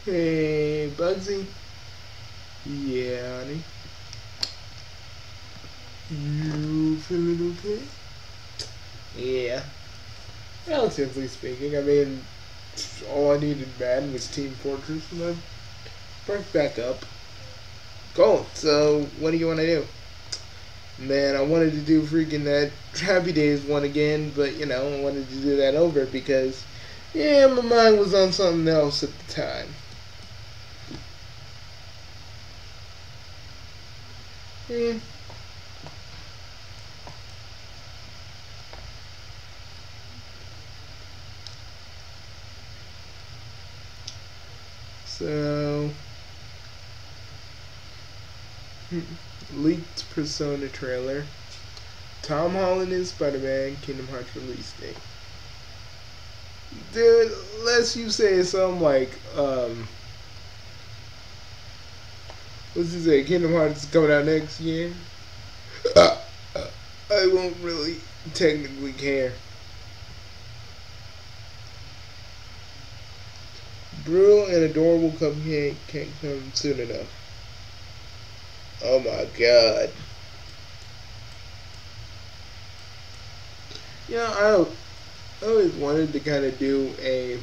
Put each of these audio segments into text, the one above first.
Hey, Bugsy. Yeah, honey. You feeling okay? Yeah. Relatively speaking, I mean, all I needed bad was Team Fortress, and I perked back up. Cool. So, what do you want to do? Man, I wanted to do freaking that Happy Days one again, but I wanted to do that over because, yeah, my mind was on something else at the time. Yeah. So, leaked Persona trailer. Tom Holland is Spider-Man, Kingdom Hearts release date. Dude, unless you say something like, what's he say, Kingdom Hearts is coming out next year, I won't really technically care. Brutal and adorable cupcake can't come soon enough. Oh my god. I always wanted to kind of do a,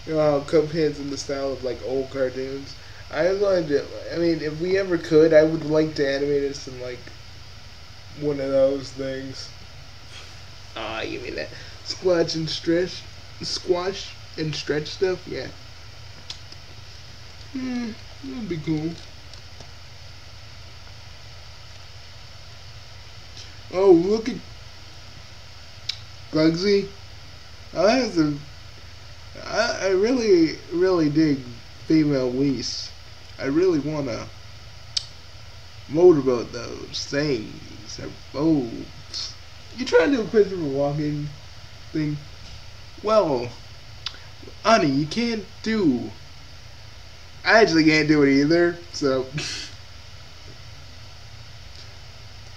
how Cuphead's in the style of like old cartoons. I always wanted to, I mean, if we ever could, I would like to animate us in like one of those things. Ah, you mean that squash and stretch stuff? Yeah. That'd be cool. Oh, look at Bugsy. I have to. I really, really dig female Whis. I really wanna motorboat those things. They're boats. You trying to do a Christopher Walken thing? Well, honey, you can't do. I actually can't do it either. So,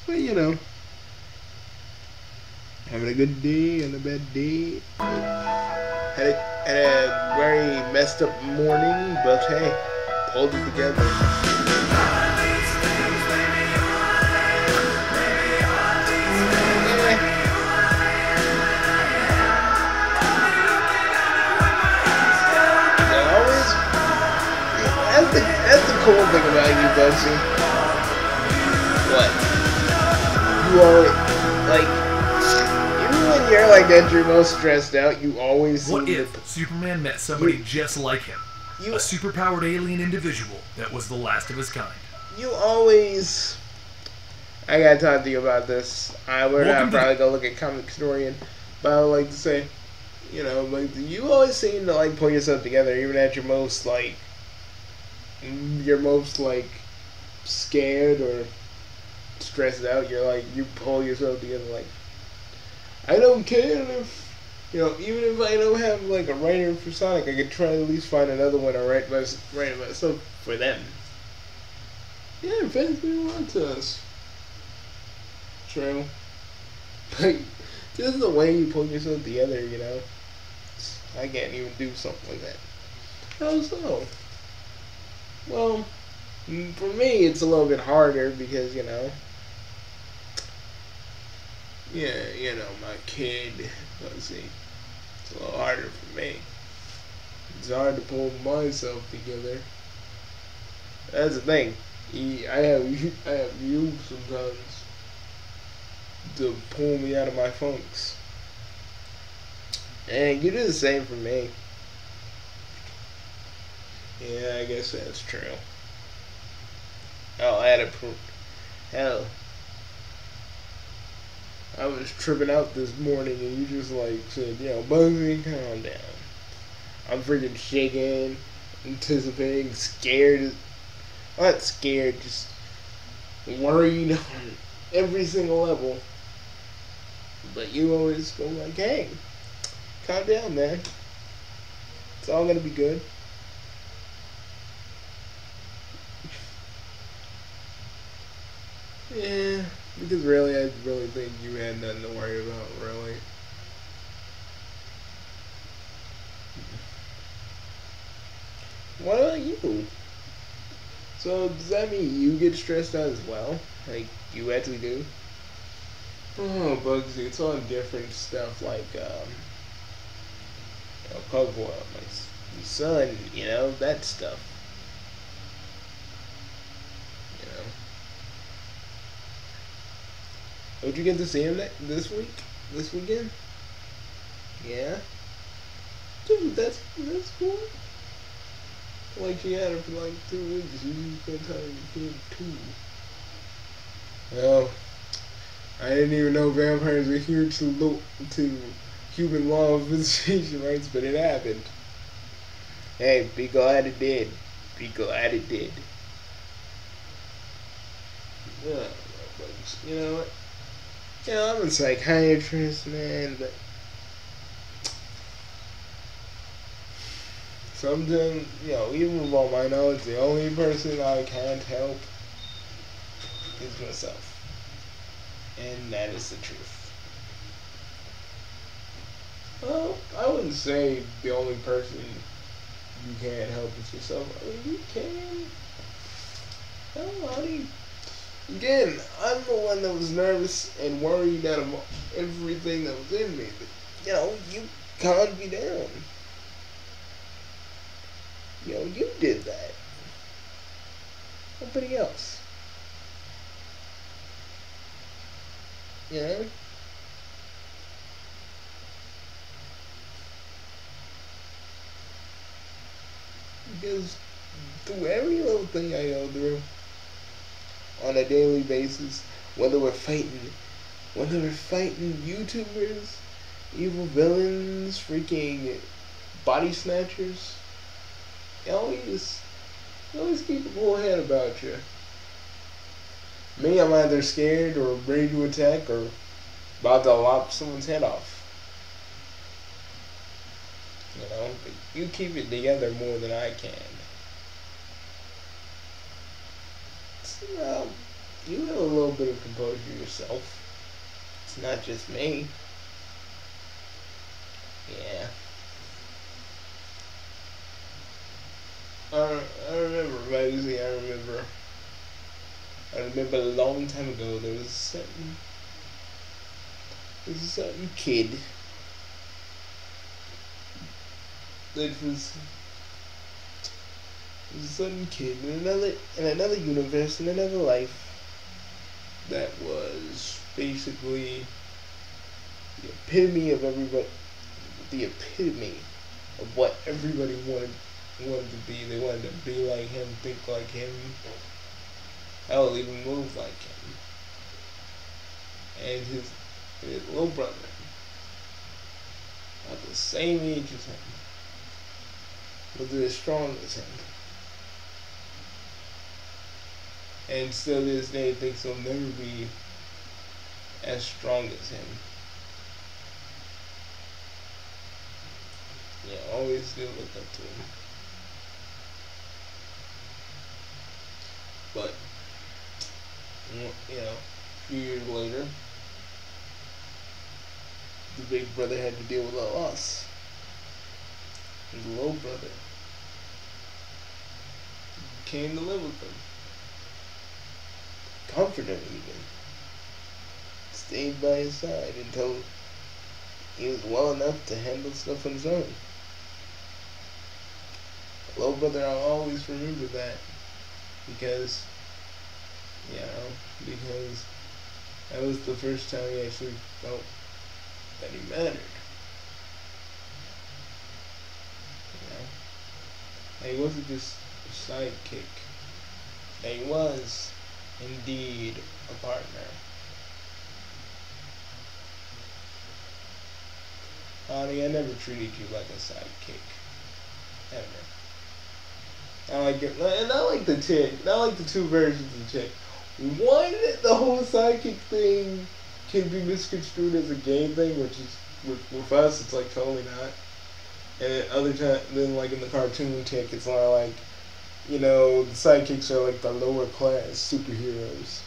but having a good day and a bad day. Had a very messed up morning, but hey, pulled it together. That's the cool thing about you, Bugsy. What? You always, like, even when you're like that, you're most stressed out, you always What if Superman met somebody just like him? A superpowered alien individual that was the last of his kind. You always... I gotta talk to you about this. We're not probably gonna look at Comic Historian, but I would like to say, like, you always seem to, like, pull yourself together, even at your most, like, scared or stressed out. You're like, you pull yourself together, like, I don't care if, even if I don't have like a writer for Sonic, I could try to at least find another one or write myself for them. Yeah, fans do want to us. True. Like, just the way you pull yourself together, I can't even do something like that. How so? Well, for me, it's a little bit harder because, yeah, my kid, let's see, it's a little harder for me. It's hard to pull myself together. That's the thing. I have you sometimes to pull me out of my funks. And you do the same for me. Yeah, I guess that's true. Oh, I had a hell. I was tripping out this morning and you just like said, Bugsy, calm down. I'm freaking shaking, anticipating, scared. I'm not scared, just worried on every single level. But you always go like, hey, calm down, man. It's all gonna be good. Yeah, because really, I really think you had nothing to worry about, really. What about you? So does that mean you get stressed out as well? Like you actually do? Oh, Bugsy, it's all different stuff like Pugboy, my son, that stuff. You know. Would you get to see him this week? This weekend? Yeah. Dude, that's cool. Like she had her for like 2 weeks. You spent time with the kid too. Well, I didn't even know vampires were here to human law of visitation rights, but it happened. Hey, be glad it did. Be glad it did. Yeah, but you know what? I'm a psychiatrist, man, but sometimes, even with all my knowledge, the only person I can't help is myself. And that is the truth. Well, I wouldn't say the only person you can't help is yourself. I mean, you can. Hell, how do you... Again, I'm the one that was nervous and worried out of everything that was in me. But, you calmed me down. You did that. Nobody else. You know? Because through every little thing I go through on a daily basis, whether we're fighting YouTubers, evil villains, freaking body snatchers, you always keep a cool head about you. Me, I'm either scared or ready to attack or about to lop someone's head off. But you keep it together more than I can. So, you have a little bit of composure yourself. It's not just me. Yeah. I remember, Rosie, I remember a long time ago there was a certain kid that was a certain kid in another universe, in another life, that was basically the epitome of what everybody wanted to be. They wanted to be like him, think like him, hell, even move like him. And his little brother, about the same age as him, was as strong as him. And still to this day thinks he'll never be as strong as him. Always still look up to him. But, a few years later, the big brother had to deal with a loss. And the little brother came to live with him. Comforted him even. Stayed by his side until he was well enough to handle stuff on his own. Little brother, I'll always remember that because that was the first time he actually felt that he mattered. He wasn't just a sidekick. He was indeed a partner. Honey, I never treated you like a sidekick. Ever. I like it, and I like the chick. I like the two versions of the chick. One, the whole sidekick thing can be misconstrued as a gay thing, which is with us, it's like totally not. And other time, then like in the cartoon chick, it's more like, the sidekicks are like the lower class superheroes.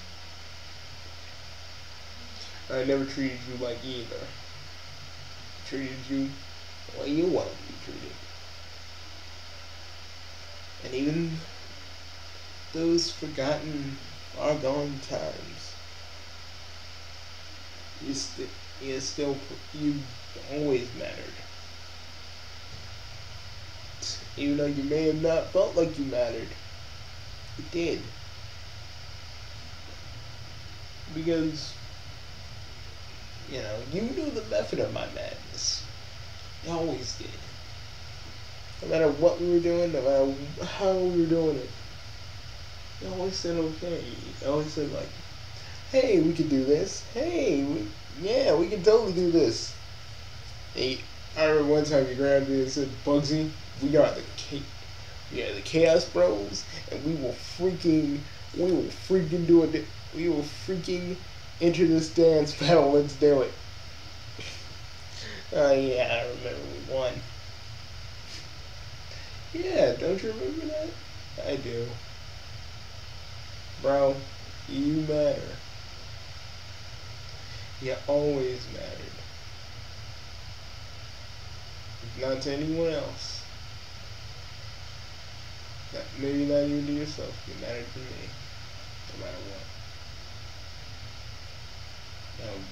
I never treated you like either. Treated you the way you want to be treated. And even those forgotten, far gone times, you always mattered. Even though you may have not felt like you mattered, it did. Because, you knew the method of my madness. You always did. No matter what we were doing, no matter how we were doing it, you always said okay. You always said like, hey, we can do this. Hey, we can totally do this. Hey, I remember one time you grabbed me and said, Bugsy, we are the Chaos Bros, and we will freaking do it. We will freaking enter this dance battle. Let's do it. Oh yeah, I remember we won. Yeah, don't you remember that? I do. Bro, you matter. You always mattered. If not to anyone else. Maybe not even to yourself. You mattered to me. No matter what.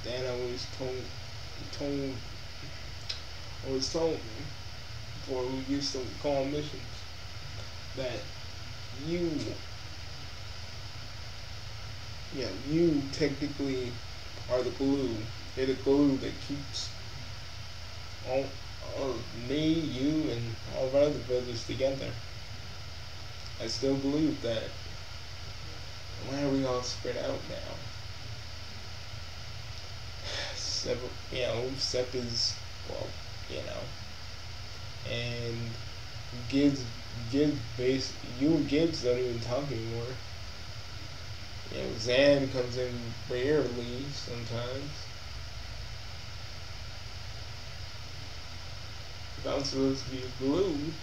Dad always told me before we used to call missions that you technically are the glue. You're the glue that keeps all of me, you, and all of our other brothers together. I still believe that. Why are we all spread out now? Sep is, well, and Gibbs you and Gibbs don't even talk anymore. Zan comes in rarely sometimes. If I'm supposed to be glue,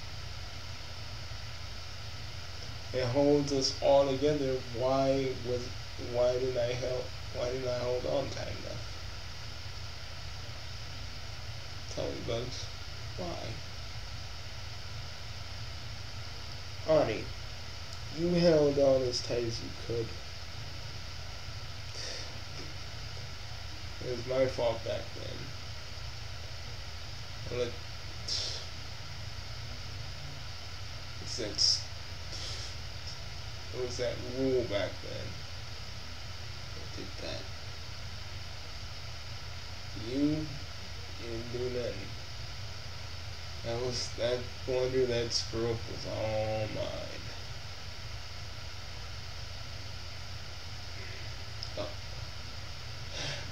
it holds us all together. Why didn't I hold on tight enough? Tell me, Bugs. Why? Arnie, you held on as tight as you could. It was my fault back then. It was that rule back then. I did that. You didn't do nothing. That blunder, that screw up was all mine. Oh.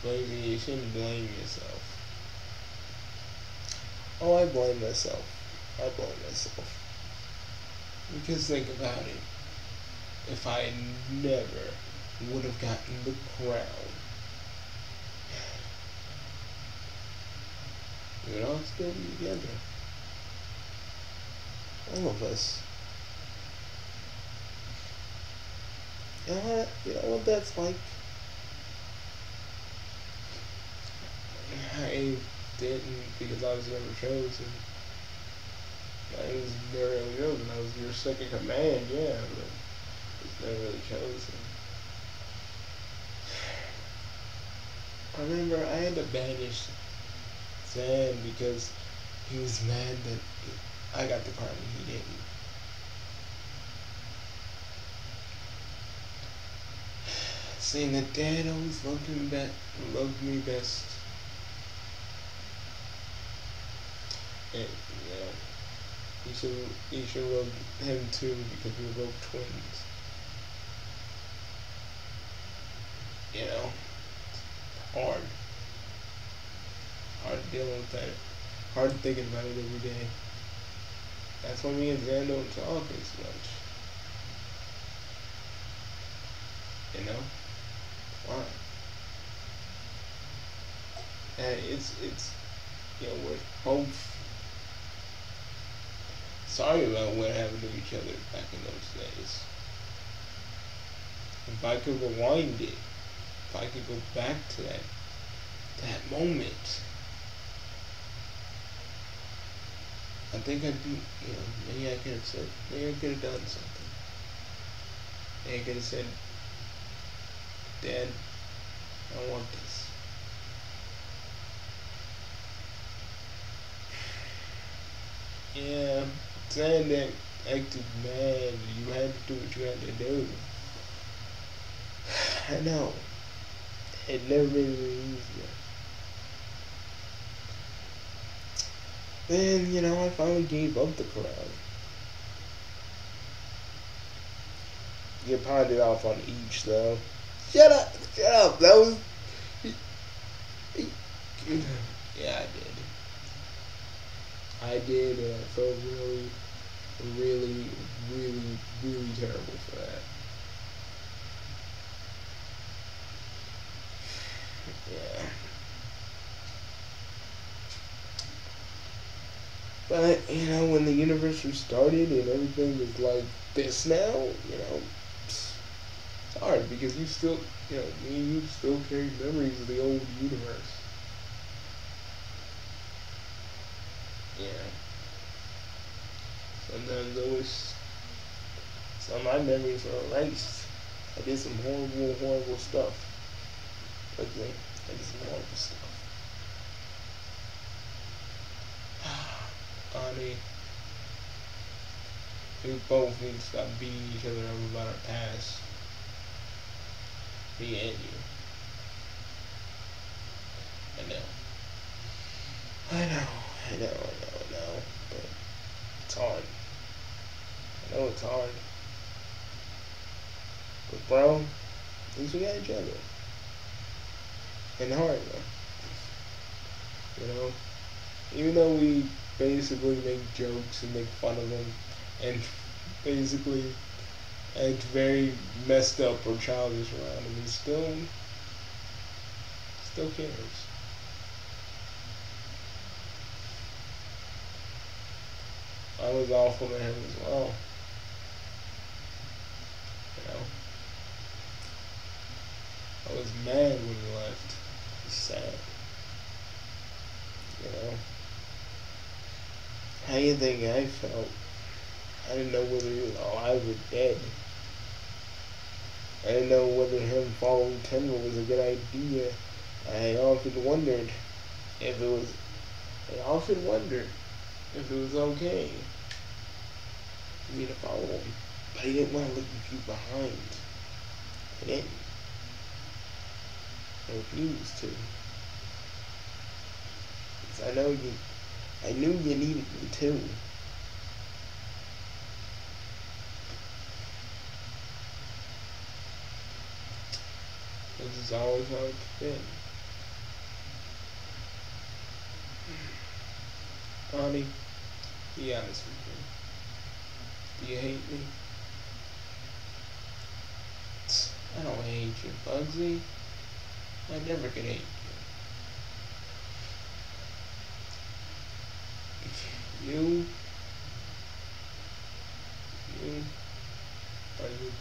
You shouldn't blame yourself. Oh, I blame myself. Because think about it. If I never would have gotten the crown, we would all still be together. All of us. You know what that's like? I didn't, because I was never chosen. I was never really chosen. I was your second command, yeah, but I was never really chosen. I remember I had to banish Zan because he was mad that I got the crown and he didn't. Saying that Dad always loved me best. And, he should love him too because we were both twins. Hard. Hard dealing with that. Hard thinking about it every day. That's why me and Zan don't talk as much. Why? And we're both sorry about what happened to each other back in those days. If I could rewind it, if I could go back to that moment, I think I'd be, maybe I could have said, maybe I could have done something. Maybe I could have said, Dad, I want this. Yeah, saying that acted mad, you had to do what you had to do. I know. It never made it easier. Then, I finally gave up the crowd. You pawned it off on each, though. Shut up! Shut up! That was... Yeah, I did. I did, and I felt really, really, really, really terrible for that. Yeah. But, when the universe restarted and everything is like this now, it's hard because you still, me and you still carry memories of the old universe. Yeah. Sometimes some of my memories are erased. I did some horrible, horrible stuff. Okay, I did some horrible stuff. Honey, we both need to stop beating each other up about our past. Me and you. I know. But it's hard. I know it's hard. But bro, at least we got each other. And hard though. Even though we basically make jokes and make fun of them and basically act very messed up or childish around him, he still cares. I was awful to him as well. I was mad when he left. It was sad. How do you think I felt? I didn't know whether he was alive or dead. I didn't know whether him following Kendall was a good idea. I often wondered if it was. I often wondered if it was okay for me to follow him, but I didn't want to leave you behind. I didn't. I refused to. Because I knew you needed me too. This is always how it's been. Honey, be honest with me. Do you hate me? I don't hate you, Bugsy. I never could hate you. You are your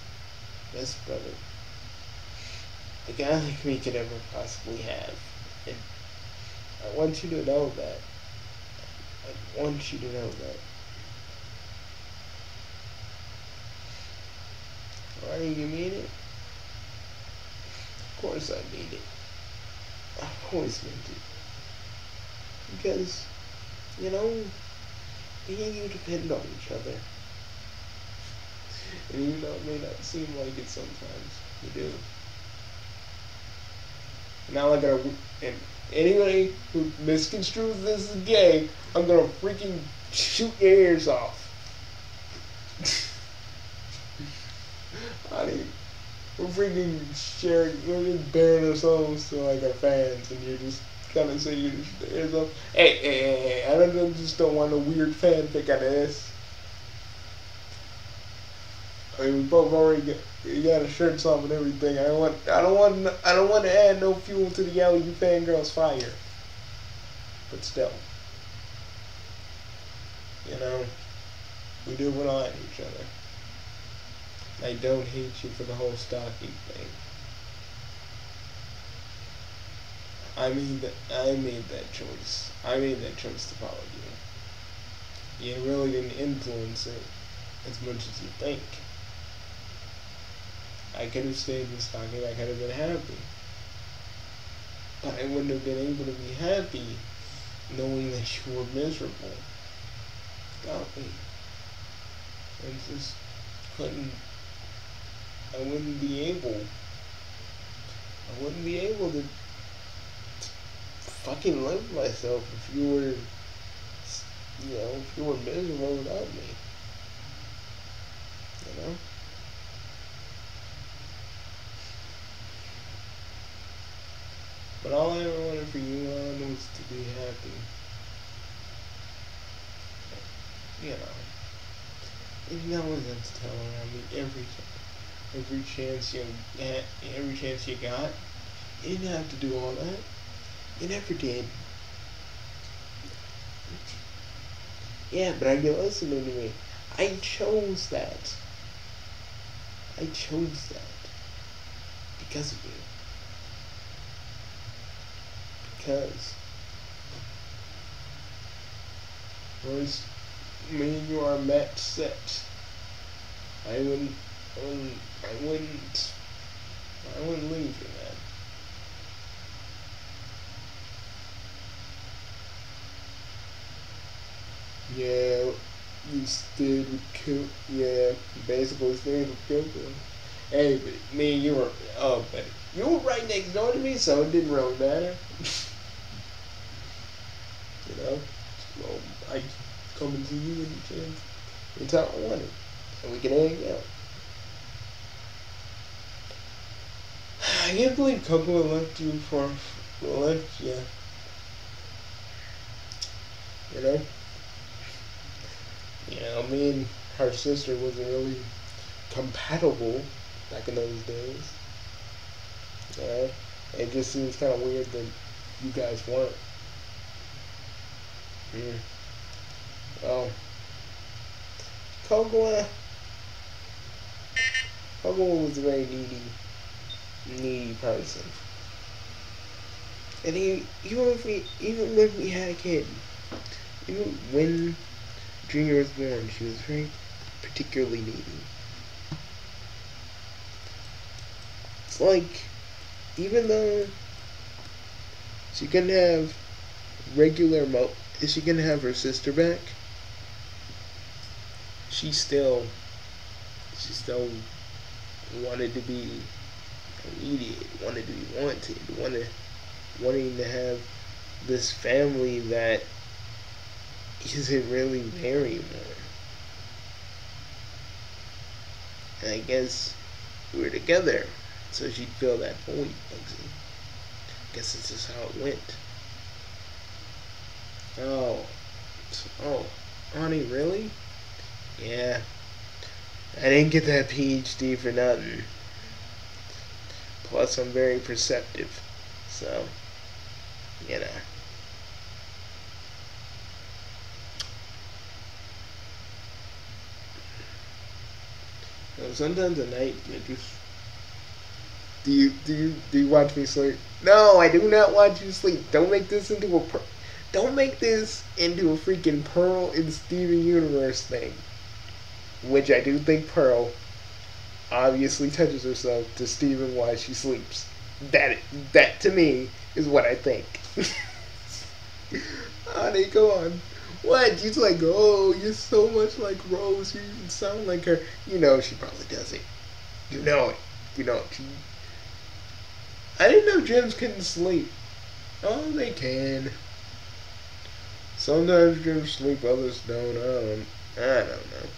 best brother a guy like me could ever possibly have. And I want you to know that. I want you to know that. Why do you mean it? Of course I mean it. I've always meant it. Because, me and you depend on each other. And even though it may not seem like it sometimes, you do. Now and anybody who misconstrues this as gay, I'm gonna freaking shoot your ears off. I mean, we're freaking we're bearing ourselves to our fans, and you're just kind of saying you shoot the ears off. Hey, I just don't want a weird fanfic out of this. I mean, we both already got a shirts off and everything. I don't want to add no fuel to the Yellow You Fangirls fire. But still, we do rely on each other. I don't hate you for the whole stalking thing. I made that choice. I made that choice to follow you. You really didn't influence it as much as you think. I could have stayed in Stockton. I could have been happy. But I wouldn't have been able to be happy knowing that you were miserable without me. I just couldn't. I wouldn't be able. I wouldn't be able to fucking live myself if you were, if you were miserable without me. You know? But all I ever wanted for you on was to be happy. You know. And that was to tell her. I mean, every chance you had, every chance you got, you didn't have to do all that. You never did. Yeah, but are you listening to me? I chose that. I chose that. Because of you. Because once me and you are match set, I wouldn't leave you, man. Yeah, you stayed with Coop. Yeah, basically stayed with Coop. Hey, but me and you were, but you were right next door to me, so it didn't really matter. You know? Well, I come and see you anytime I wanted. And we can hang out. I can't believe Coco left you left you. You know? Me and her sister wasn't really compatible back in those days. Yeah, it just seems kind of weird that you guys weren't. Oh, Coco was a very needy person, and even if we had a kid, even when Junior was born, she was very particularly needy. It's like, even though she couldn't have she couldn't have her sister back, she still wanted to be immediate, wanted to be wanting to have this family that isn't really there anymore. And I guess we were together, so she'd feel that void, Bugsy. I guess this is how it went. Oh, honey, really? Yeah. I didn't get that PhD for nothing. Plus, I'm very perceptive. So, you know. Sometimes at night, it just... Do you watch me sleep? No, I do not watch you sleep. Don't make this into a freaking Pearl and Steven Universe thing. Which I do think Pearl obviously touches herself to Steven while she sleeps. That to me is what I think. Honey, come on. What? You're like, oh, you're so much like Rose. You sound like her. You know she probably does it. You know it. I didn't know gems couldn't sleep. Oh, they can. Sometimes gems sleep, others don't. I don't know.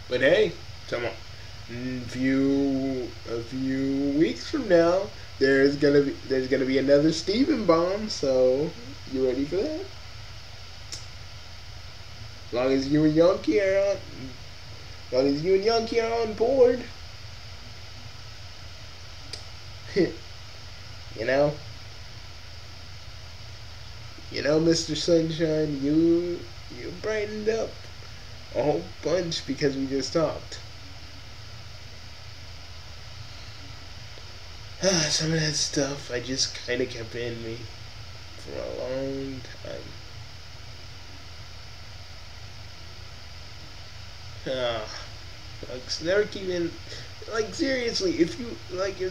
But hey, come on. A few weeks from now, there's gonna be another Steven bomb. So you ready for that? As long as you and Yonki are on board, you know, Mr. Sunshine, you brightened up a whole bunch because we just talked. some of that stuff I just kind of kept in me for a long time. Like, never keep in. Like, seriously, if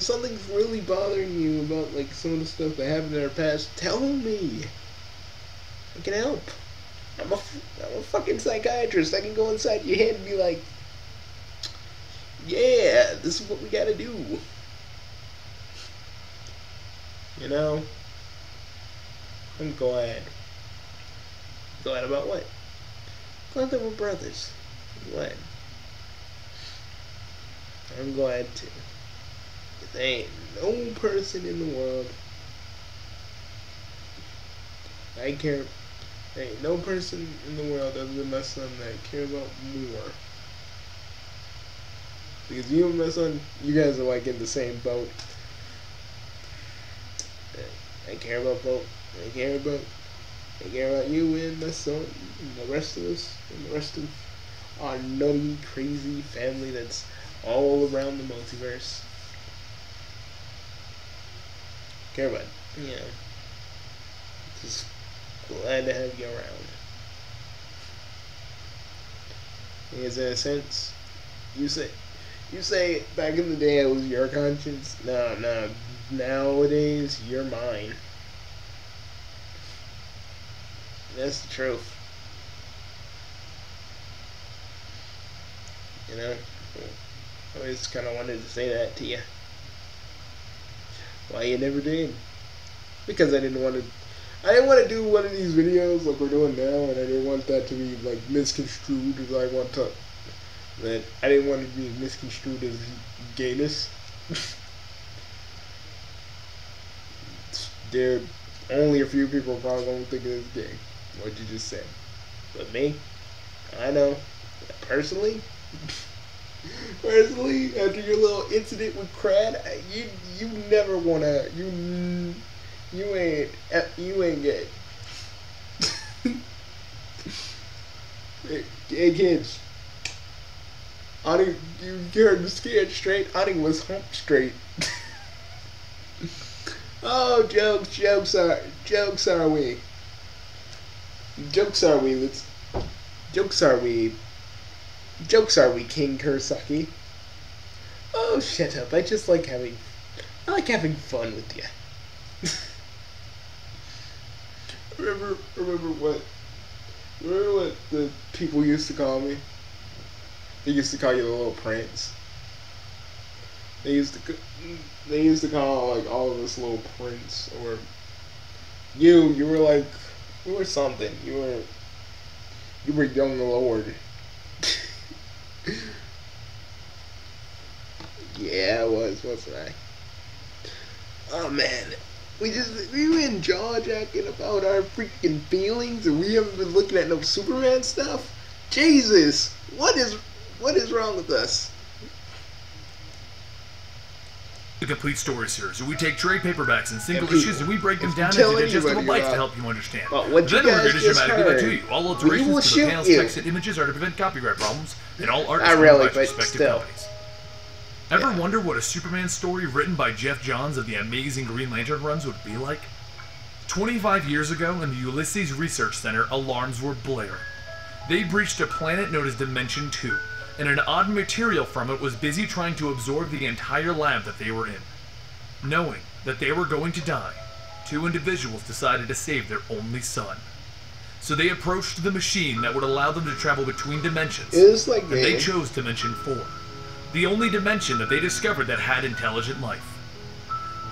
something's really bothering you about, like, some of the stuff that happened in our past, tell me. I can help. I'm a fucking psychiatrist. I can go inside your head and be like, yeah, this is what we gotta do. You know? I'm glad. Glad about what? Glad that we're brothers. I'm glad. I'm glad too. There ain't no person in the world there ain't no person in the world other than my son that I care about more. Because you and my son, you guys are like in the same boat. I care about both. I care about you and my son and the rest of us and the rest of our nutty, crazy family that's all around the multiverse. Care about, you know, just glad to have you around. Because in a sense, you say back in the day it was your conscience. No, nowadays you're mine. That's the truth. You know, I always kind of wanted to say that to you. Why you never did? Because I didn't want to do one of these videos like we're doing now, and I didn't want that to be like misconstrued as I didn't want it to be misconstrued as gayness. There, only a few people are probably gonna think it's gay. What you just said, but me, I know personally. Personally, after your little incident with Crad, you never wanna you ain't gay. Hey kids, you heard the scared straight. Ani was hump straight. Oh, jokes are we? Jokes are we, King Kurosaki? Oh, shut up! I like having fun with you. Remember what the people used to call me? They used to call you the Little Prince. They used to call like all of us Little Prince, or you were something. You were young Lord. Yeah, I was, wasn't I? Oh man, we been jaw jacking about our freaking feelings, and we haven't been looking at no Superman stuff. Jesus, what is wrong with us? The complete story series, where we take trade paperbacks and single issues and we break them down into digestible bites to help you understand. Then we're going to dramatically give it to you. All alterations to the panels, text, and images are to prevent copyright problems, and all art is owned by respective companies. Ever wonder what a Superman story written by Jeff Johns of the Amazing Green Lantern runs would be like? 25 years ago, in the Ulysses Research Center, alarms were blaring. They breached a planet known as Dimension 2, and an odd material from it was busy trying to absorb the entire lab that they were in. Knowing that they were going to die, two individuals decided to save their only son. So they approached the machine that would allow them to travel between dimensions, and they chose Dimension 4, the only dimension that they discovered that had intelligent life.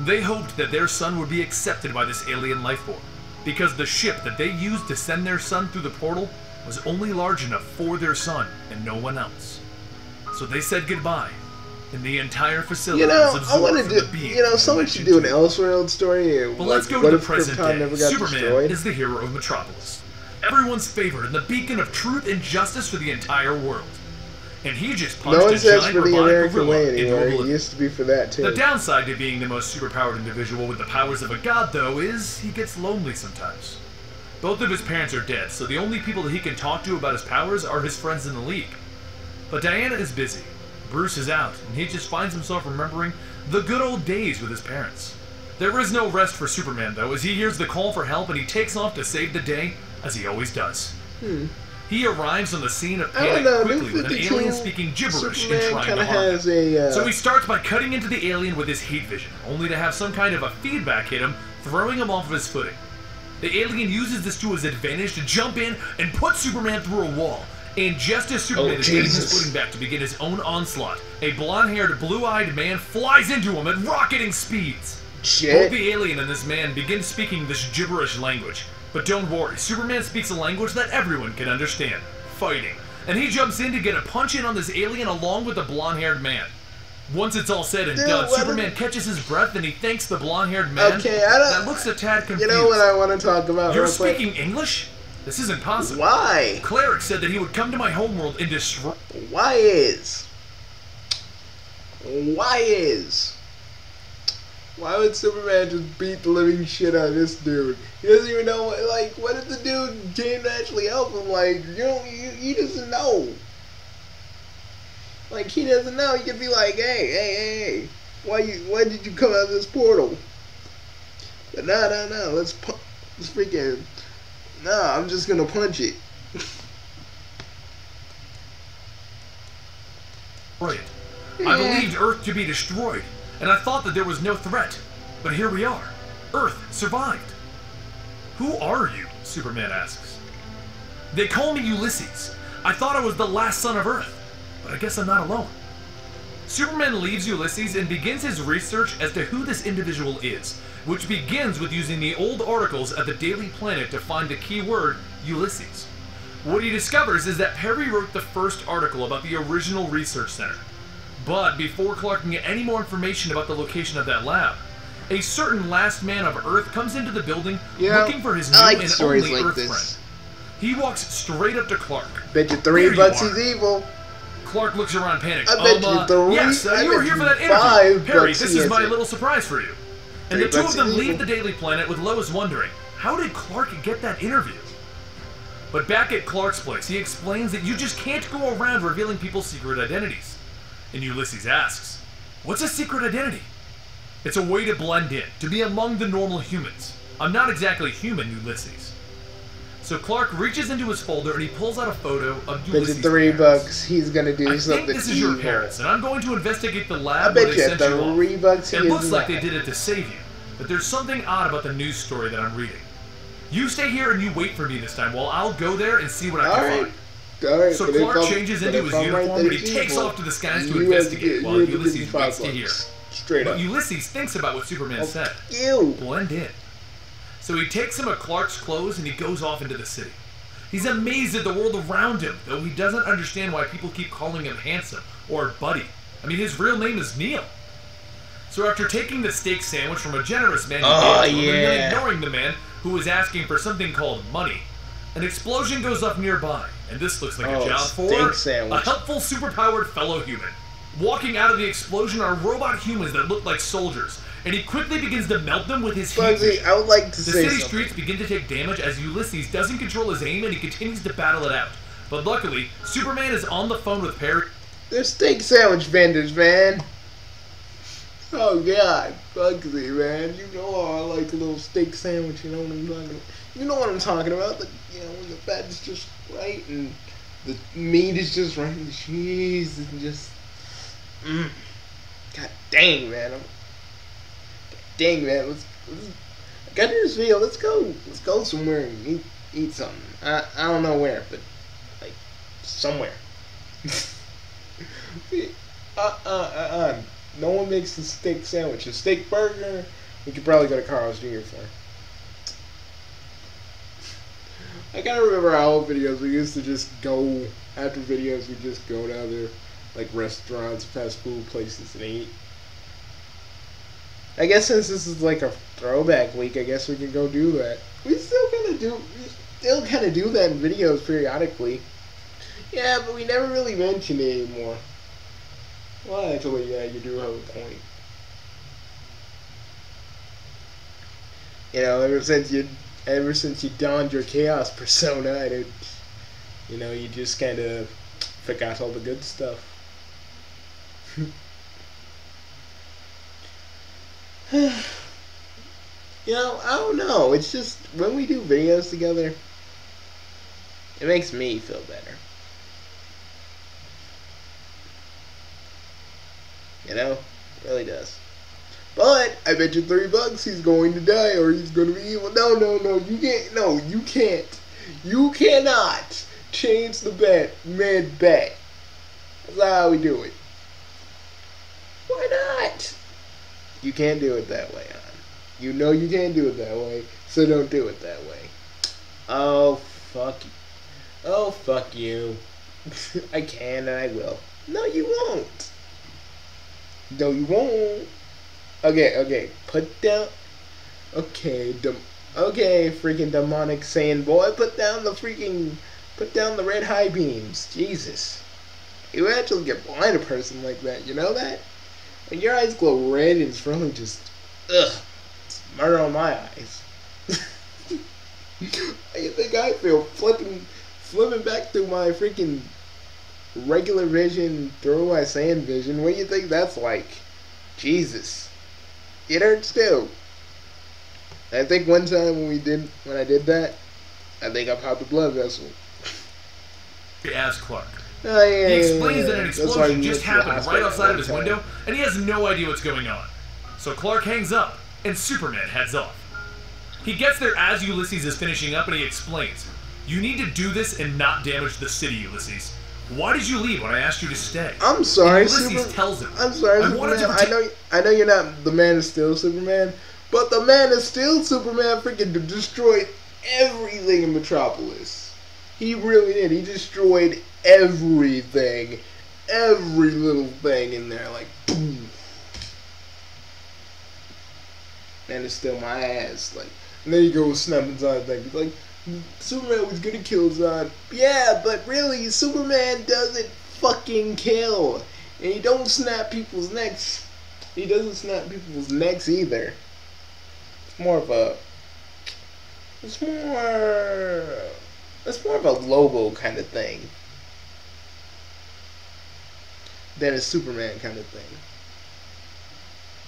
They hoped that their son would be accepted by this alien life form, because the ship that they used to send their son through the portal was only large enough for their son and no one else. So they said goodbye, and the entire facility was absorbed from the being. Someone should do an Elseworld story. But let's go to the present day. Superman is the hero of Metropolis, everyone's favorite and the beacon of truth and justice for the entire world. And he just punched a giant robotic gorilla into oblivion. He used to be for that too. The downside to being the most superpowered individual with the powers of a god, though, is he gets lonely sometimes. Both of his parents are dead, so the only people that he can talk to about his powers are his friends in the League. But Diana is busy, Bruce is out, and he just finds himself remembering the good old days with his parents. There is no rest for Superman, though, as he hears the call for help and he takes off to save the day, as he always does. He arrives on the scene of panic quickly with an alien speaking gibberish and trying to harm him. So he starts by cutting into the alien with his heat vision, only to have some kind of a feedback hit him, throwing him off of his footing. The alien uses this to his advantage to jump in and put Superman through a wall. And just as Superman is getting his footing back to begin his own onslaught, a blonde-haired, blue-eyed man flies into him at rocketing speeds. Both the alien and this man begin speaking this gibberish language. But don't worry, Superman speaks a language that everyone can understand. Fighting. And he jumps in to get a punch in on this alien along with the blonde-haired man. Once it's all said and done, Superman catches his breath and he thanks the blonde-haired man. That looks a tad confused. You know what I want to talk about? You're speaking English? This isn't possible. Why? Cleric said that he would come to my homeworld and destroy... Why would Superman just beat the living shit out of this dude? He doesn't even know, like, what if the dude came to actually help him? Like, he doesn't know. Like, he doesn't know. He could be like, hey, why did you come out of this portal? But no, let's freaking, I'm just gonna punch it. I believed Earth to be destroyed, and I thought that there was no threat. But here we are. Earth survived. Who are you? Superman asks. They call me Ulysses. I thought I was the last son of Earth, but I guess I'm not alone. Superman leaves Ulysses and begins his research as to who this individual is, which begins with using the old articles at the Daily Planet to find the key word, Ulysses. What he discovers is that Perry wrote the first article about the original research center. But before Clark can get any more information about the location of that lab, a certain last man of Earth comes into the building looking for his new and only Earth friend. He walks straight up to Clark. Bet you $3 he's evil. Clark looks around panicked. I bet you three. Yes, you were here for that interview. Perry, this is my little surprise for you. And the two of them leave the Daily Planet with Lois wondering, how did Clark get that interview? But back at Clark's place, he explains that you just can't go around revealing people's secret identities. And Ulysses asks, what's a secret identity? It's a way to blend in, to be among the normal humans. I'm not exactly human, Ulysses. So Clark reaches into his folder and he pulls out a photo of Ulysses' $3 parents. He's gonna do something. I think this is your parents, and I'm going to investigate the lab I bet where they sent you $3 It looks like they did it to save you, but there's something odd about the news story that I'm reading. You stay here and you wait for me this time while I'll go there and see what I can find. Alright, so Clark changes into his uniform and he takes off to the skies to investigate while Ulysses waits to hear. Straight up. But Ulysses thinks about what Superman said. Blend in. So he takes some of Clark's clothes and he goes off into the city. He's amazed at the world around him, though he doesn't understand why people keep calling him handsome or buddy. I mean, his real name is Neil. So after taking the steak sandwich from a generous man and then ignoring the man who was asking for something called money, an explosion goes up nearby, and this looks like a job for a helpful, superpowered fellow human. Walking out of the explosion are robot humans that look like soldiers, and he quickly begins to melt them with his heat. I would like to say the city streets begin to take damage as Ulysses doesn't control his aim and he continues to battle it out. But luckily, Superman is on the phone with Perry. They're steak sandwich vendors, man. Oh god, Bugsy, man. You know I like a little steak sandwich, you know what I'm talking about. You know what I'm talking about. The, when the fat is just right and the meat is just right and the cheese is just... God dang, man. Dang, man. Let's I got this video. Let's go somewhere and eat something. I don't know where, but like somewhere. No one makes a steak sandwich. A steak burger, we could probably go to Carl's Jr. for. I gotta remember our old videos. We used to just go after videos. We just go to other like restaurants, fast food places, and eat. I guess since this is like a throwback week, I guess we can go do that. We still kind of do that in videos periodically. Yeah, but we never really mention it anymore. Well, actually, yeah, you do have a point. Ever since you donned your chaos persona, you just kind of forgot all the good stuff. You know, I don't know. It's just when we do videos together, it makes me feel better. You know? It really does. But I bet you $3 he's going to die or he's going to be evil. No, you can't. No, you can't. You cannot change the bet mid-bet. That's not how we do it. Why not? You can't do it that way, hon. You know you can't do it that way, so don't do it that way. Oh, fuck you. Oh, fuck you. I can and I will. No, you won't. No, you won't. Okay. Put down. Okay, freaking demonic Saiyan boy. Put down the red high beams. Jesus. You actually get blind a person like that. You know that? When your eyes glow red, it's really just, ugh. It's murder on my eyes. How you think I feel flipping back through my freaking regular vision through my Saiyan vision? What do you think that's like? Jesus. It hurts too. I think one time when I did that, I think I popped a blood vessel. As Clark. Oh, yeah, he explains that an explosion just happened right outside of his window, and he has no idea what's going on. So Clark hangs up, and Superman heads off. He gets there as Ulysses is finishing up, and he explains, "You need to do this and not damage the city, Ulysses. Why did you leave when I asked you to stay?" I'm sorry, Ulysses tells him, I'm sorry, Superman. I know you're not the Man of Steel Superman, but the Man of Steel Superman freaking destroyed everything in Metropolis. He really did. He destroyed everything. Every little thing in there. Like, boom. Man is still my ass. Like, and then you go snapping Zod thing. Like, Superman was gonna kill Zod. Yeah, but really, Superman doesn't fucking kill. And he don't snap people's necks. He doesn't snap people's necks either. It's more of a Lobo kind of thing than a Superman kind of thing.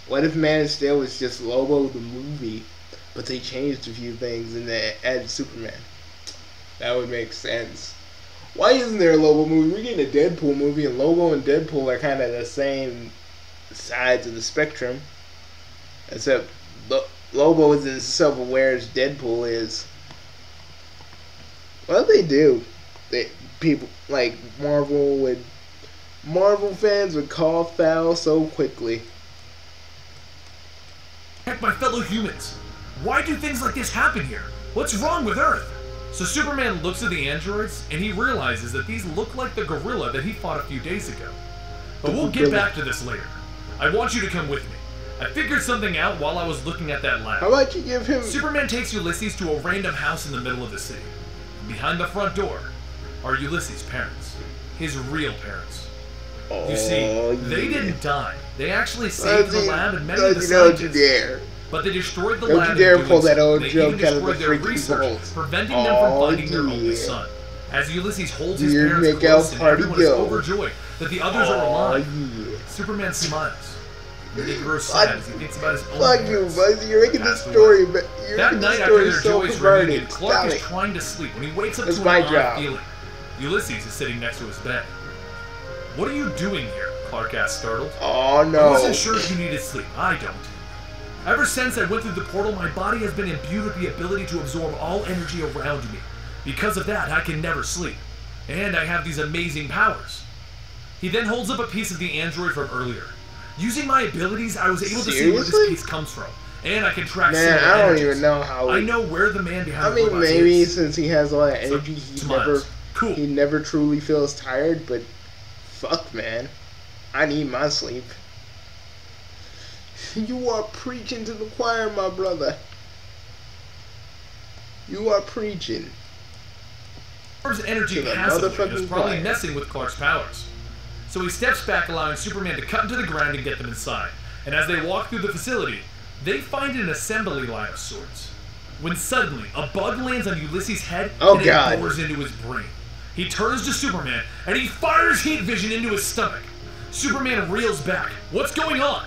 What if Man of Steel was just Lobo the movie, but they changed a few things and they added Superman? That would make sense. Why isn't there a Lobo movie? We're getting a Deadpool movie, and Lobo and Deadpool are kind of the same sides of the spectrum, except Lobo isn't as self-aware as Deadpool is. What they do? People like Marvel fans would call foul so quickly. Heck, my fellow humans, why do things like this happen here? What's wrong with Earth? So Superman looks at the androids, and he realizes that these look like the gorilla that he fought a few days ago. But we'll get back to this later. I want you to come with me. I figured something out while I was looking at that lab. How about you give him... Superman takes Ulysses to a random house in the middle of the city. Behind the front door are Ulysses' parents. His real parents. Oh, you see, they didn't die. They actually saved the lab and many of the scientists. Don't you dare. But they destroyed the lab. Don't you dare pull that old they joke even out of the destroyed their research, preventing them from finding their only son. As Ulysses holds his parents close and everyone is overjoyed that the others are alive, Superman smiles. And he grows sad as he thinks about his own parents. Fuck you, Bugsy. You're making this story, but that night after their joyous reunion, Clark is trying to sleep when he wakes up to an odd feeling. Ulysses is sitting next to his bed. "What are you doing here?" Clark asked, startled. Oh no. I wasn't sure if you needed sleep. I don't. Ever since I went through the portal, my body has been imbued with the ability to absorb all energy around me. Because of that, I can never sleep. And I have these amazing powers. He then holds up a piece of the android from earlier. Using my abilities, I was able to see where this piece comes from. And I can track Man, I don't even know how... I know where the man behind the robot maybe is. Since he has all that energy, he never truly feels tired, but... Fuck, man. I need my sleep. You are preaching to the choir, my brother. You are preaching. Clark's energy passively is probably messing with Clark's powers. So he steps back, allowing Superman to cut into the ground and get them inside. And as they walk through the facility, they find an assembly line of sorts. When suddenly, a bug lands on Ulysses' head and it bores into his brain. He turns to Superman, and he fires heat vision into his stomach. Superman reels back. What's going on?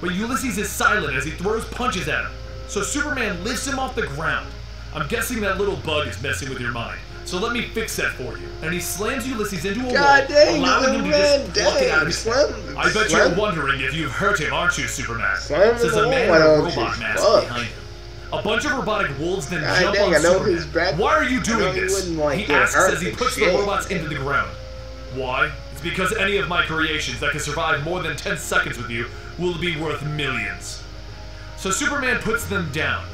But Ulysses is silent as he throws punches at him. So Superman lifts him off the ground. I'm guessing that little bug is messing with your mind. So let me fix that for you. And he slams Ulysses into a wall, allowing him to just pluck it out of his head. I bet you're wondering if you've hurt him, aren't you, Superman? Says a man in a robot mask behind him. A bunch of robotic wolves then jump on Superman. Why are you doing this? He asks as he puts the robots into the ground. Why? It's because any of my creations that can survive more than 10 seconds with you will be worth millions. So Superman puts them down.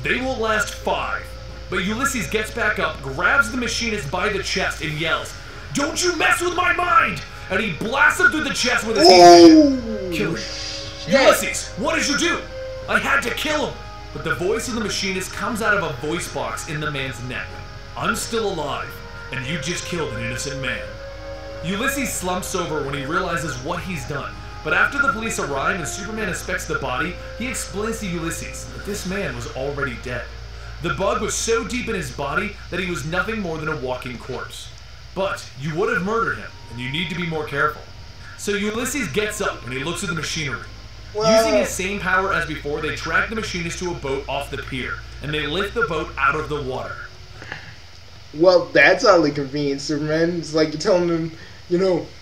They will last 5. But Ulysses gets back up, grabs the machinist by the chest, and yells, "Don't you mess with my mind!" And he blasts him through the chest with his heat. Kill him. Ulysses, what did you do? I had to kill him. But the voice of the machinist comes out of a voice box in the man's neck. I'm still alive, and you just killed an innocent man. Ulysses slumps over when he realizes what he's done. But after the police arrive and Superman inspects the body, he explains to Ulysses that this man was already dead. The bug was so deep in his body that he was nothing more than a walking corpse. But you would have murdered him, and you need to be more careful. So Ulysses gets up and he looks at the machinery. Using his same power as before, they track the machinist to a boat off the pier, and they lift the boat out of the water. Well, that's oddly convenient, Superman. It's like you're telling him, you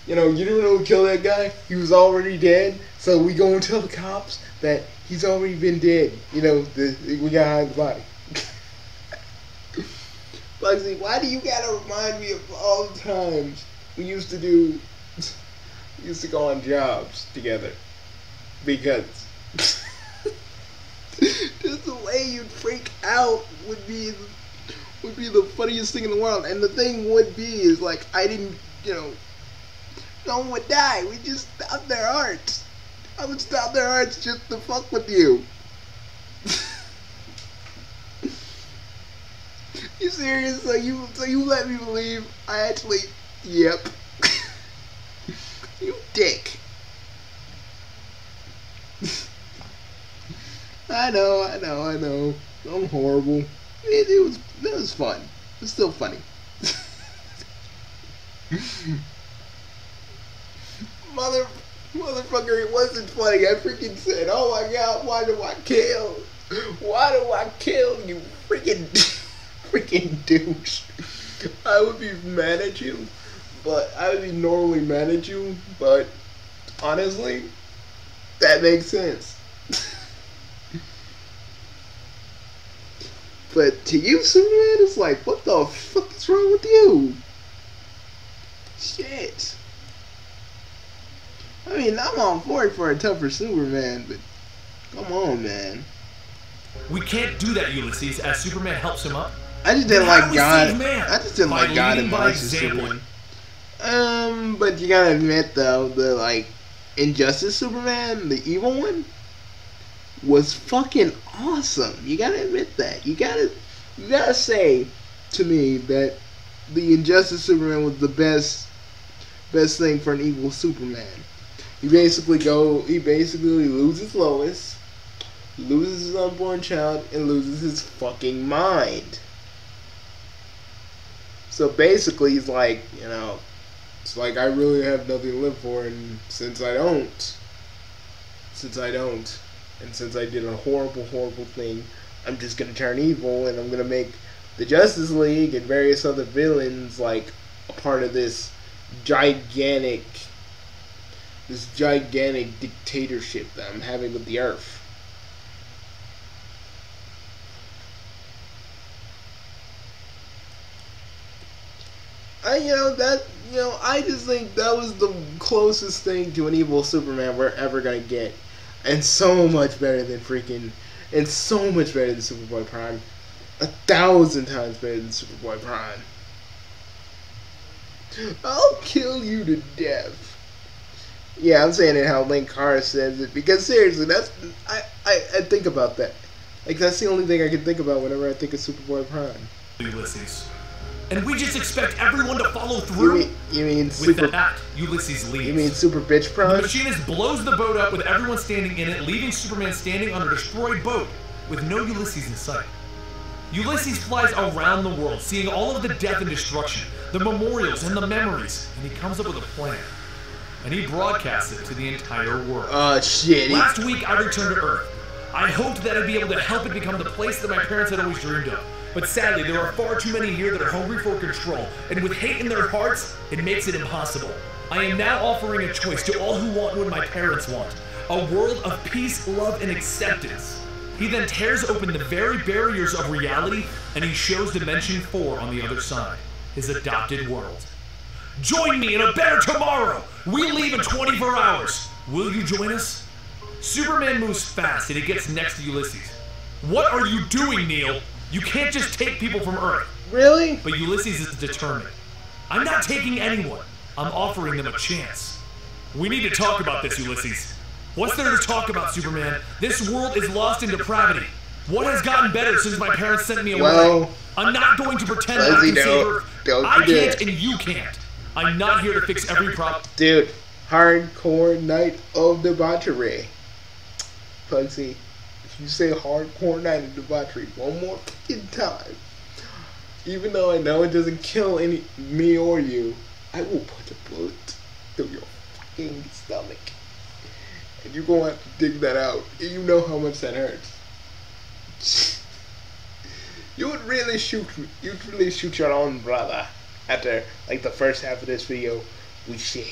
didn't really kill that guy. He was already dead. So we go and tell the cops that he's already been dead. We gotta hide the body. Bugsy, why do you gotta remind me of all the times we used to go on jobs together? Because just the way you'd freak out would be the funniest thing in the world. And the thing would be is like I didn't, no one would die. We just stopped their hearts. I would stop their hearts just to fuck with you. You serious? So you let me believe I actually, yep. You dick. I know. I'm horrible. It was fun. It's still funny. Motherfucker, it wasn't funny. I freaking said, "Oh my God, why do I kill? Why do I kill you, freaking douche?" I would be mad at you, but I would be normally mad at you, but honestly, that makes sense. But to you, Superman, it's like, what the fuck is wrong with you? Shit. I mean, I'm on board for a tougher Superman, but come on, man. We can't do that, Ulysses, as Superman helps him up. I just didn't like God. I just didn't like God and Superman. But you gotta admit though, the Injustice Superman, the evil one, was fucking awesome. You gotta admit that. You gotta say to me that the Injustice Superman was the best thing for an evil Superman. He basically loses Lois, loses his unborn child, and loses his fucking mind. So basically he's like, it's like I really have nothing to live for, and since I don't, and since I did a horrible, horrible thing, I'm just gonna turn evil, and I'm gonna make the Justice League and various other villains a part of this gigantic dictatorship that I'm having with the Earth. I just think that was the closest thing to an evil Superman we're ever gonna get. And so much better than Superboy Prime. 1,000 times better than Superboy Prime. I'll kill you to death. Yeah, I'm saying it how Link Carr says it, because seriously, I think about that. That's the only thing I can think about whenever I think of Superboy Prime. Ulysses. And we just expect everyone to follow through? You mean With that, Ulysses leaves. You mean Super Bitch Prime? The machinist blows the boat up with everyone standing in it, leaving Superman standing on a destroyed boat with no Ulysses in sight. Ulysses flies around the world, seeing all of the death and destruction, the memorials and the memories, and he comes up with a plan. and he broadcasts it to the entire world. Oh, shit. Last week, I returned to Earth. I hoped that I'd be able to help it become the place that my parents had always dreamed of. But sadly, there are far too many here that are hungry for control, and with hate in their hearts, it makes it impossible. I am now offering a choice to all who want what my parents want. A world of peace, love, and acceptance. He then tears open the very barriers of reality, and he shows Dimension 4 on the other side, his adopted world. Join me in a better tomorrow! We leave in 24 hours! Will you join us? Superman moves fast, and he gets next to Ulysses. What are you doing, Neil? You can't just take people from Earth. Really? But Ulysses is determined. I'm not taking anyone. I'm offering them a chance. We need to talk about this, Ulysses. What's there to talk about, Superman? This world is lost in depravity. What has gotten better since my parents sent me away? Well, I'm not going to pretend that I can save Earth. I can't and you can't. I'm not here to fix every problem. Dude, hardcore night of debauchery. Bugsy, if you say hardcore night of debauchery one more fucking time, even though I know it doesn't kill me or you, I will put a bullet through your fucking stomach. And you're gonna have to dig that out. And you know how much that hurts. You would really shoot me. You'd really shoot your own brother after like the first half of this video we shared.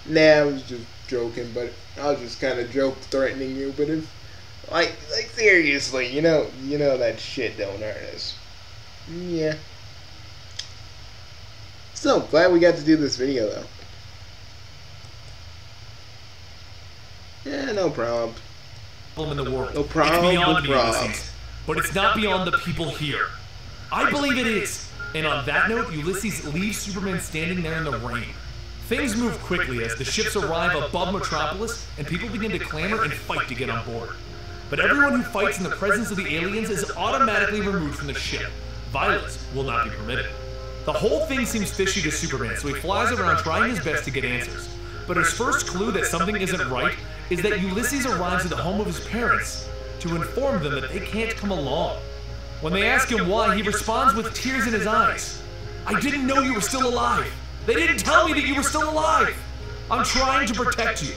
Nah, I was just joking, but I was just kind of threatening you. But if like seriously, you know that shit don't hurt us. Yeah. So glad we got to do this video though. Yeah, no problem. In the world. No problem. It's beyond me, Ulysses, but it's not beyond the people here. I believe it is. And on that note, Ulysses leaves Superman standing there in the rain. Things move quickly as the ships arrive above Metropolis and people begin to clamor and fight to get on board. But everyone who fights in the presence of the aliens is automatically removed from the ship. Violence will not be permitted. The whole thing seems fishy to Superman, so he flies around trying his best to get answers. But his first clue that something isn't right is that Ulysses arrives at the home of his parents to inform them that they can't come along. When they ask him why, he responds with tears in his eyes. I didn't know you were still alive. They didn't tell me that you were still alive. I'm trying to protect you.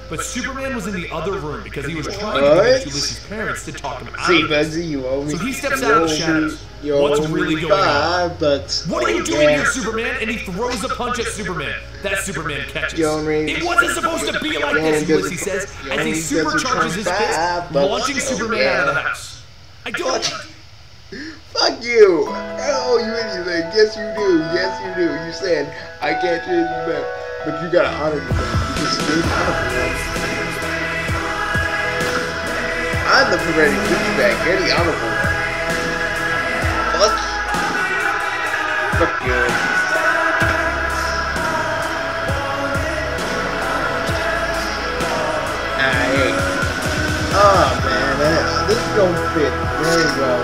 But Superman was in the other room because he was trying to convince Ulysses' parents to talk him out of it. So he steps out of the shadows. What's really going on? What are you doing here, Superman? And he throws a punch at Superman. That Superman catches. It wasn't supposed to be like this, Ulysses says, as he supercharges his fist, launching Superman out of the house. I don't... Fuck you! Oh, you anything. Yes, you do. Yes, you do. You said, I can't change you back. But you gotta honor me. You just stay honorable. I'm the perverted douchebag. You're the honorable one. Fuck. Fuck you. Hey. Oh man, this don't fit very well.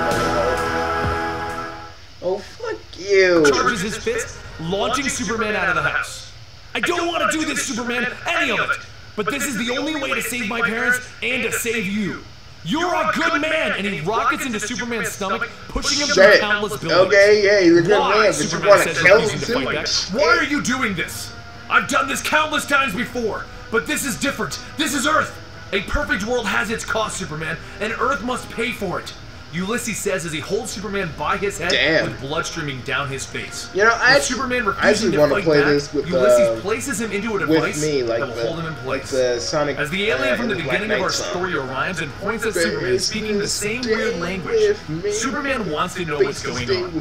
Oh fuck you. Charges his fist, launching Superman out of the house. I don't want to do this, Superman, any of it. But this is the only way to save my parents and to save you. You're a good man, and he rockets into Superman's stomach, pushing him through countless buildings. Okay, yeah, he's a good man, but you want to kill him too? Why are you doing this? I've done this countless times before, but this is different. This is Earth. A perfect world has its cost, Superman, and Earth must pay for it. Ulysses says as he holds Superman by his head with blood streaming down his face. You know, Superman refusing to fight back, Ulysses places him into a device like that will hold him in place. Sonic, as the alien from the beginning of our story arrives and points at Superman speaking the same weird language, Superman wants to know what's going on.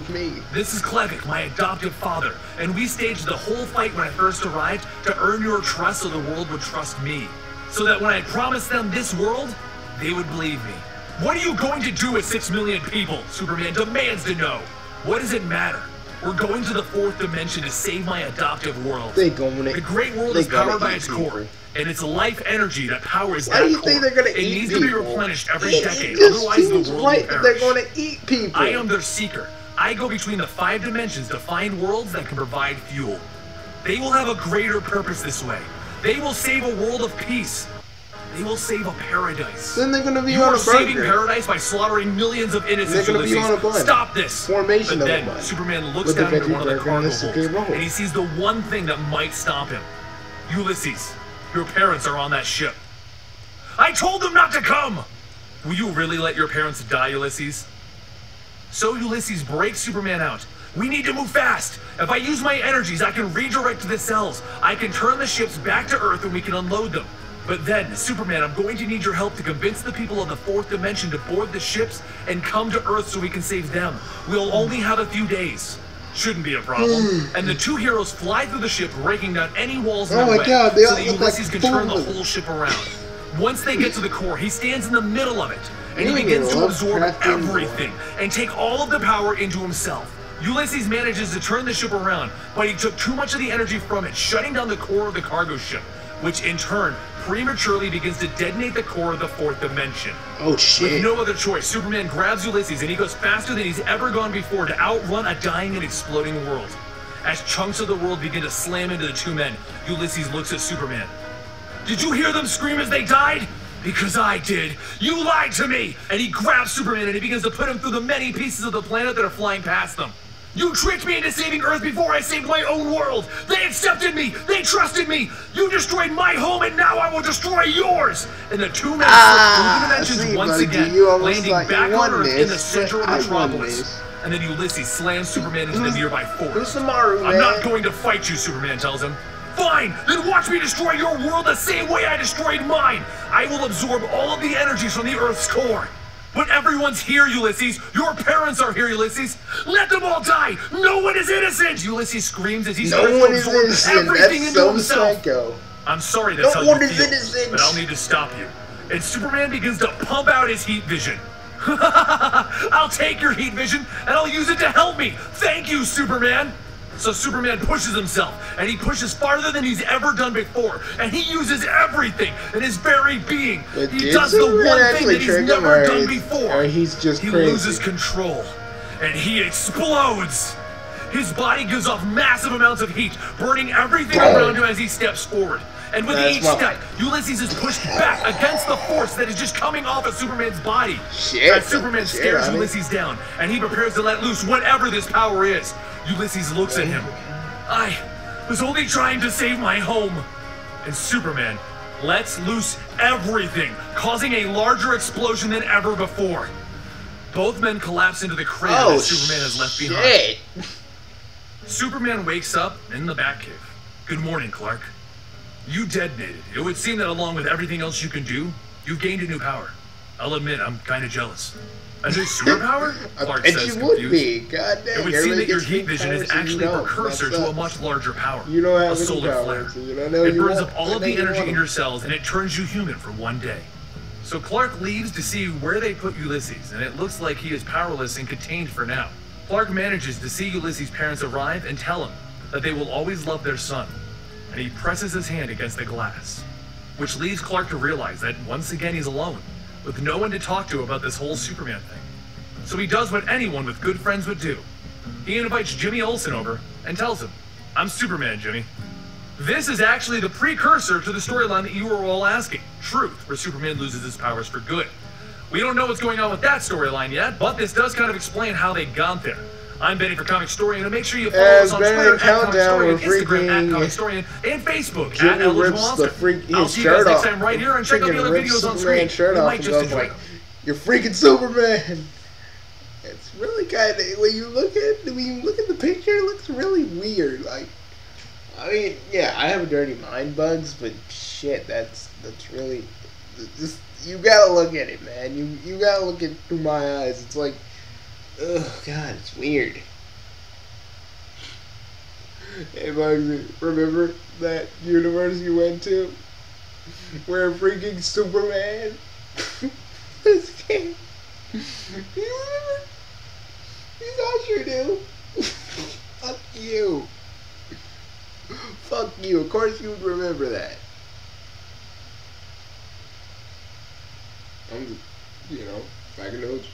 This is Klevik, my adoptive father, and we staged the whole fight when I first arrived to earn your trust so the world would trust me. So that when I promised them this world, they would believe me. What are you going to do with 6 million people? Superman demands to know. What does it matter? We're going to the 4th dimension to save my adoptive world. The great world is powered by its core, and it's life energy that powers that core. Why do you think they're going to eat people? It needs to be replenished every decade, otherwise the world will perish. They're going to eat people. I am their seeker. I go between the 5 dimensions to find worlds that can provide fuel. They will have a greater purpose this way. They will save a world of peace. They will save a paradise. Then they're gonna be you on a are saving paradise by slaughtering millions of innocent Ulysses. Stop this! Formation but then Superman looks down into one of the cargo holds, and he sees the one thing that might stop him. Ulysses, your parents are on that ship. I told them not to come! Will you really let your parents die, Ulysses? So Ulysses breaks Superman out. We need to move fast. If I use my energies, I can redirect the cells. I can turn the ships back to Earth and we can unload them. But then, Superman, I'm going to need your help to convince the people of the fourth dimension to board the ships and come to Earth so we can save them. We'll only have a few days. Shouldn't be a problem. And the two heroes fly through the ship, breaking down any walls in their way, so that Ulysses can turn the whole ship around. Once they get to the core, he stands in the middle of it, and he begins to absorb everything and take all of the power into himself. Ulysses manages to turn the ship around, but he took too much of the energy from it, shutting down the core of the cargo ship, which in turn prematurely begins to detonate the core of the fourth dimension. Oh shit. With no other choice, Superman grabs Ulysses and he goes faster than he's ever gone before to outrun a dying and exploding world. As chunks of the world begin to slam into the two men, Ulysses looks at Superman. Did you hear them scream as they died? Because I did. You lied to me! And he grabs Superman and he begins to put him through the many pieces of the planet that are flying past them. You tricked me into saving Earth before I saved my own world! They accepted me! They trusted me! You destroyed my home and now I will destroy yours! And the two men slip through the dimensions once again, landing back on Earth in the center of Metropolis. And then Ulysses slams Superman into the nearby forest. Onsokumaru, I'm not going to fight you, Superman tells him. Fine! Then watch me destroy your world the same way I destroyed mine! I will absorb all of the energies from the Earth's core. But everyone's here, Ulysses! Your parents are here, Ulysses! Let them all die! No one is innocent! Ulysses screams as he starts to absorb everything into himself. Psycho. I'm sorry that's how you feel, but I'll need to stop you. And Superman begins to pump out his heat vision. I'll take your heat vision, and I'll use it to help me! Thank you, Superman! So Superman pushes himself, and he pushes farther than he's ever done before, and he uses everything in his very being. He does the one thing that he's never done before. He loses control, and he explodes. His body gives off massive amounts of heat, burning everything around him as he steps forward. And with each step, Ulysses is pushed back against the force that is just coming off of Superman's body. As Superman stares Ulysses down, and he prepares to let loose whatever this power is. Ulysses looks at him. I was only trying to save my home. And Superman lets loose everything, causing a larger explosion than ever before. Both men collapse into the crater that Superman has left behind. Superman wakes up in the Batcave. Good morning, Clark. You detonated. It would seem that along with everything else you can do, you've gained a new power. I'll admit, I'm kind of jealous. A new superpower? Clark says, confused. It would seem that your heat vision is actually a precursor to a much larger power. You don't have a solar flare. It burns up all of the energy in your cells and it turns you human for one day. So Clark leaves to see where they put Ulysses, and it looks like he is powerless and contained for now. Clark manages to see Ulysses' parents arrive and tell him that they will always love their son. And he presses his hand against the glass, which leads Clark to realize that once again he's alone, with no one to talk to about this whole Superman thing. So he does what anyone with good friends would do. He invites Jimmy Olsen over and tells him, I'm Superman, Jimmy. This is actually the precursor to the storyline that you were all asking, Truth, where Superman loses his powers for good. We don't know what's going on with that storyline yet, but this does kind of explain how they got there. I'm Benny for Comic Historian, and make sure you follow us on Twitter at Comic Historian, Instagram at Comic Historian, and Facebook at Eligible Monster. I'll see you guys next time right here, and check out the other videos on screen. You might just enjoy them. You're freaking Superman! It's really kind of, when you look at the picture, it looks really weird. Like, I mean, yeah, I have a dirty mind, Bugs, but shit, that's really, just, you gotta look at it, man. You gotta look it through my eyes. It's like, oh God, it's weird. Hey Bugsy, remember that universe you went to? Where freaking Superman was king? Do you remember? I sure do. Fuck you. Fuck you. Of course you would remember that. I'm just, you know, back in those.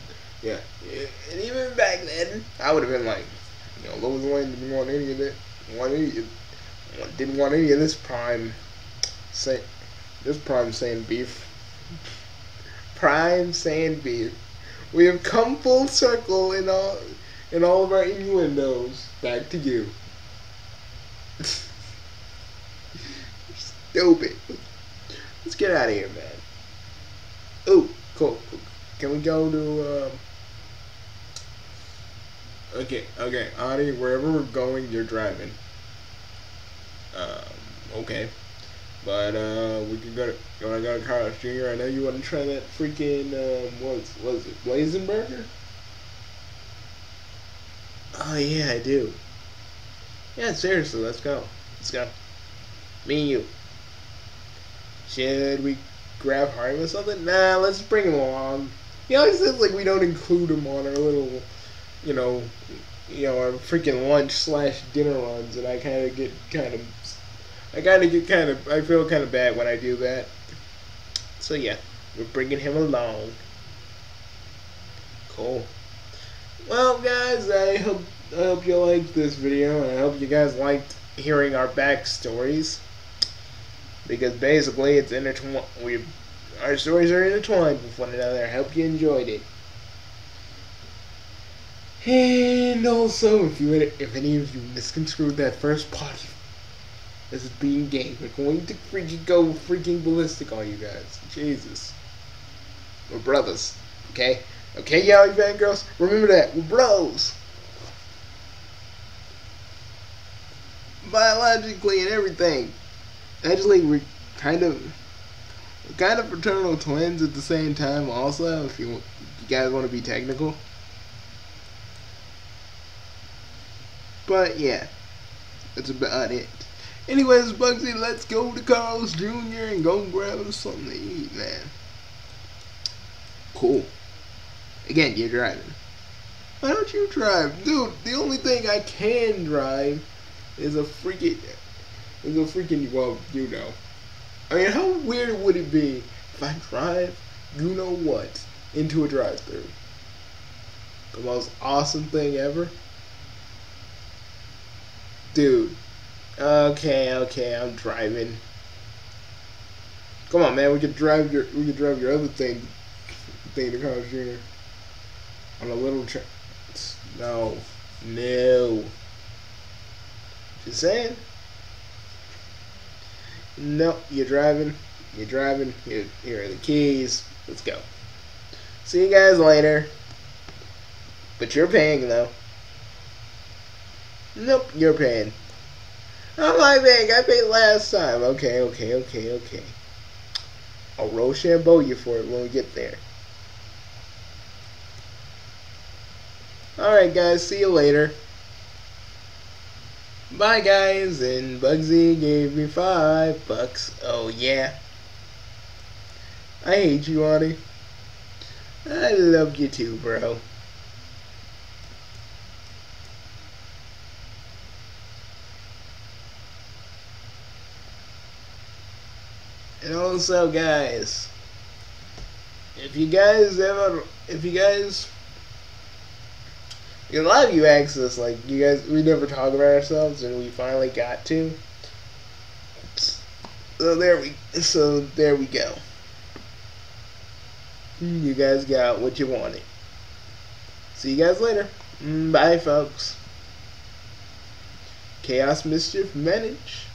Yeah, and even back then, I would have been like, you know, Lois Lane didn't want any of that. Didn't want any of this prime sand beef. Prime sand beef. We have come full circle in all of our innuendos. Back to you. stupid. Let's get out of here, man. Ooh, cool. Can we go to, Okay, Ani, wherever we're going, you're driving. Okay. But, we can go to, you wanna go to Carlos Jr.? I know you wanna try that freaking, what was it, Blazing Burger? Oh, yeah, I do. Yeah, seriously, let's go. Let's go. Me and you. Should we grab Harry or something? Nah, let's bring him along. He always says, like, we don't include him on our little, you know, our freaking lunch/dinner runs, and I feel kind of bad when I do that. So yeah, we're bringing him along. Cool. Well, guys, I hope you liked this video, and I hope you guys liked hearing our backstories, because basically it's intertwined. Our stories are intertwined with one another. I hope you enjoyed it. And also, if any of you misconstrued that first part as being gay, we're going to go ballistic on you guys. Jesus. We're brothers. Okay? Okay, y'all, you bad girls? Remember that. We're bros. Biologically and everything. Actually, we're kind of fraternal twins at the same time also, if you guys want to be technical. But yeah, that's about it. Anyways, Bugsy, let's go to Carlos Jr. and go grab us something to eat, man. Cool. Again, you're driving. Why don't you drive? Dude, the only thing I can drive is a freaking, well, you know. I mean, how weird would it be if I drive, you know what, into a drive-thru? The most awesome thing ever. Dude. Okay, I'm driving. Come on, man, we could drive your other thing to Carlos Jr. on a little train. No. Just saying. No, you're driving. Here are the keys. Let's go. See you guys later. But you're paying, though. Nope, you're paying. I'm not paying. I paid last time. Okay. I'll Rochambeau you for it when we get there. Alright, guys. See you later. Bye, guys. And Bugsy gave me $5. Oh, yeah. I hate you, Ani. I love you too, bro. And also, guys, if you guys, because a lot of you ask us, like, we never talk about ourselves, and we finally got to. So there we go. You guys got what you wanted. See you guys later. Bye, folks. Chaos, mischief, manage.